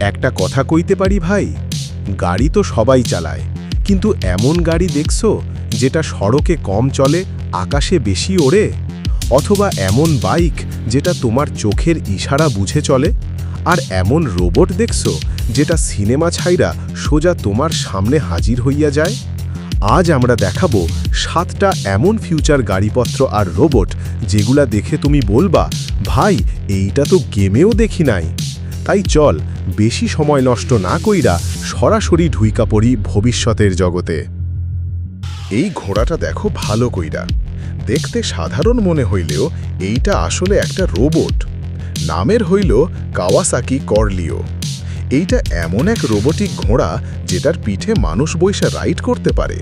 একটা কথা কইতে পারি ভাই, গাড়ি তো সবাই চালায়, কিন্তু এমন গাড়ি দেখছো যেটা সড়কে কম চলে, আকাশে বেশি ওড়ে? অথবা এমন বাইক যেটা তোমার চোখের ইশারা বুঝে চলে? আর এমন রোবট দেখছো যেটা সিনেমা ছাইরা সোজা তোমার সামনে হাজির হইয়া যায়? আজ আমরা দেখাবো 7টা এমন ফিউচার গাড়িপত্র আর রোবট যেগুলা দেখে তুমি বলবা, ভাই এইটা তো গেমেও দেখি নাই। তাই চল বেশি সময় নষ্ট না কইরা সরাসরি ঢুইকা পড়ি ভবিষ্যতের জগতে। এই ঘোড়াটা দেখো ভালো কইরা। দেখতে সাধারণ মনে হইলেও এইটা আসলে একটা রোবট। নামের হইল কাওয়াসাকি কর্লিও। এইটা এমন এক রোবোটিক ঘোড়া যেটার পিঠে মানুষ বইসা রাইড করতে পারে।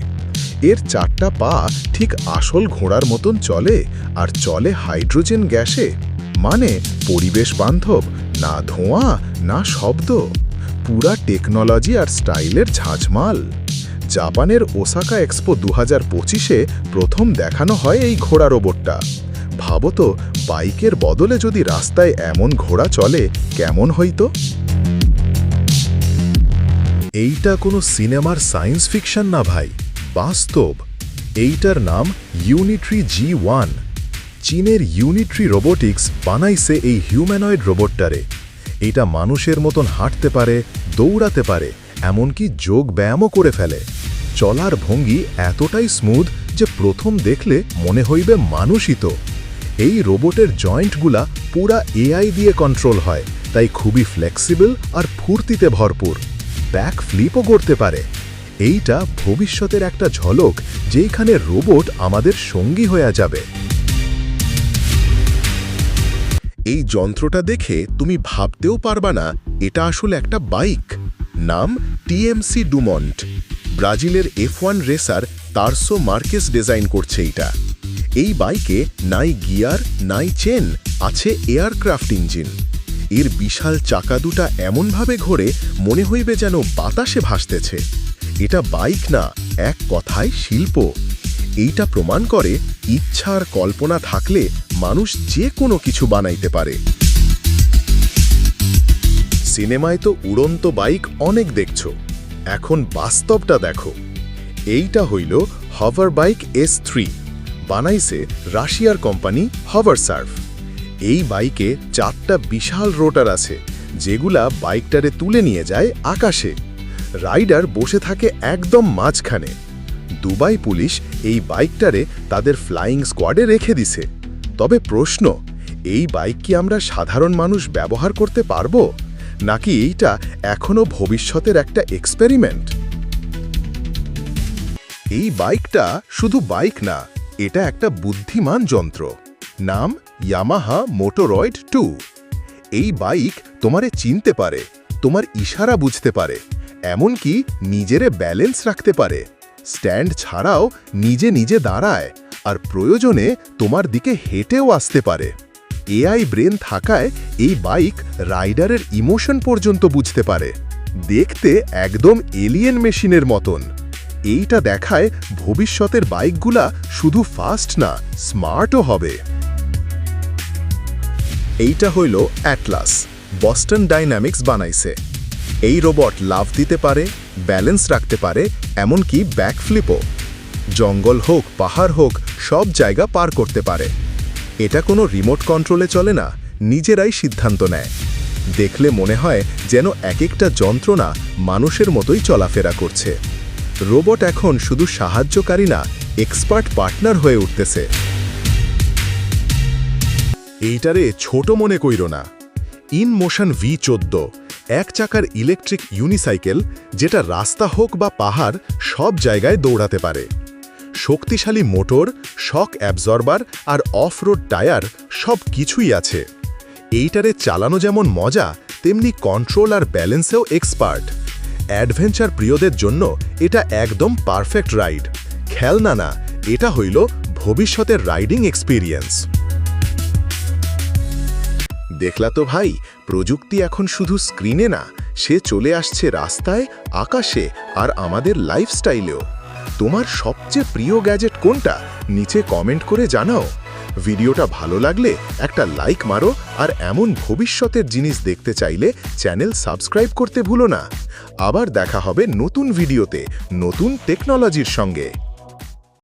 এর 4টা পা ঠিক আসল ঘোড়ার মতন চলে, আর চলে হাইড্রোজেন গ্যাসে। মানে পরিবেশ বান্ধব, না ধোঁয়া না শব্দ, পুরা টেকনোলজি আর স্টাইলের ঝাঁঝমাল। জাপানের ওসাকা এক্সপো 2025-এ প্রথম দেখানো হয় এই ঘোড়া রোবটটা। ভাবো তো, বাইকের বদলে যদি রাস্তায় এমন ঘোড়া চলে কেমন হইতো? এইটা কোনো সিনেমার সায়েন্স ফিকশন না ভাই, বাস্তব। এইটার নাম ইউনিট্রি G1। চীনের ইউনিট্রি রোবোটিক্স বানাইছে এই হিউম্যানয়েড রোবটটারে। এইটা মানুষের মতন হাঁটতে পারে, দৌড়াতে পারে, এমনকি যোগ ব্যায়ামও করে ফেলে। চলার ভঙ্গি এতটাই স্মুথ যে প্রথম দেখলে মনে হইবে মানুষই তো। এই রোবটের জয়েন্টগুলা পুরা AI দিয়ে কন্ট্রোল হয়, তাই খুবই ফ্লেক্সিবল আর ফুর্তিতে ভরপুর। ব্যাক ফ্লিপও করতে পারে। এইটা ভবিষ্যতের একটা ঝলক, যেখানে রোবট আমাদের সঙ্গী হয়ে যাবে। এই যন্ত্রটা দেখে তুমি ভাবতেও পারবা না এটা আসলে একটা বাইক। নাম TMC ডুমন্ট। ব্রাজিলের F1 রেসার তারসো মার্কেস ডিজাইন করছে এইটা। এই বাইকে নাই গিয়ার নাই চেন, আছে এয়ারক্রাফট ইঞ্জিন। এর বিশাল চাকা দুটা এমনভাবে ঘোরে মনে হইবে যেন বাতাসে ভাসতেছে। এটা বাইক না, এক কথায় শিল্প। এইটা প্রমাণ করে ইচ্ছা আর কল্পনা থাকলে মানুষ যে কোনো কিছু বানাইতে পারে। সিনেমায় তো উড়ন্ত বাইক অনেক দেখছো, এখন বাস্তবটা দেখো। এইটা হইল হভার বাইক S3, বানাইছে রাশিয়ার কোম্পানি হভারসার্ফ। এই বাইকে 4টা বিশাল রোটার আছে, যেগুলা বাইকটারে তুলে নিয়ে যায় আকাশে। রাইডার বসে থাকে একদম মাঝখানে। দুবাই পুলিশ এই বাইকটারে তাদের ফ্লাইং স্কোয়াডে রেখে দিছে। তবে প্রশ্ন, এই বাইক কি আমরা সাধারণ মানুষ ব্যবহার করতে পারবো, নাকি এইটা এখনো ভবিষ্যতের একটা এক্সপেরিমেন্ট? এই বাইকটা শুধু বাইক না, এটা একটা বুদ্ধিমান যন্ত্র। নাম ইয়ামাহা মোটরয়েড 2। এই বাইক তোমারে চিনতে পারে, তোমার ইশারা বুঝতে পারে, এমনকি নিজেরে ব্যালেন্স রাখতে পারে। স্ট্যান্ড ছাড়াও নিজে নিজে দাঁড়ায়, আর প্রয়োজনে তোমার দিকে হেঁটেও আসতে পারে। AI ব্রেন থাকায় এই বাইক রাইডারের ইমোশন পর্যন্ত বুঝতে পারে। দেখতে একদম এলিয়েন মেশিনের মতন। এইটা দেখায় ভবিষ্যতের বাইকগুলা শুধু ফাস্ট না, স্মার্টও হবে। এইটা হইল অ্যাটলাস, বস্টন ডাইনামিক্স বানাইছে। এই রোবট লাফ দিতে পারে, ব্যালেন্স রাখতে পারে, এমনকি ব্যাকফ্লিপও। জঙ্গল হোক পাহাড় হোক, সব জায়গা পার করতে পারে। এটা কোনো রিমোট কন্ট্রোলে চলে না, নিজেরাই সিদ্ধান্ত নেয়। দেখলে মনে হয় যেন এক একটা যন্ত্রণা মানুষের মতোই চলাফেরা করছে। রোবট এখন শুধু সাহায্যকারী না, এক্সপার্ট পার্টনার হয়ে উঠতেছে। এইটারে ছোট মনে কইরো না। ইনমোশন V14, 1 চাকার ইলেকট্রিক ইউনিসাইকেল, যেটা রাস্তা হোক বা পাহাড় সব জায়গায় দৌড়াতে পারে। শক্তিশালী মোটর, শক অ্যাবজর্বার আর অফ রোড টায়ার সব কিছুই আছে। এইটারে চালানো যেমন মজা, তেমনি কন্ট্রোল আর ব্যালেন্সেও এক্সপার্ট। অ্যাডভেঞ্চার প্রিয়দের জন্য এটা একদম পারফেক্ট রাইড। খেলনা না, এটা হইল ভবিষ্যতের রাইডিং এক্সপিরিয়েন্স। দেখলা তো ভাই, প্রযুক্তি এখন শুধু স্ক্রিনে না, সে চলে আসছে রাস্তায়, আকাশে আর আমাদের লাইফস্টাইলেও। তোমার সবচেয়ে প্রিয় গ্যাজেট কোনটা নিচে কমেন্ট করে জানাও। ভিডিওটা ভালো লাগলে একটা লাইক মারো, আর এমন ভবিষ্যতের জিনিস দেখতে চাইলে চ্যানেল সাবস্ক্রাইব করতে ভুলো না। আবার দেখা হবে নতুন ভিডিওতে নতুন টেকনোলজির সঙ্গে।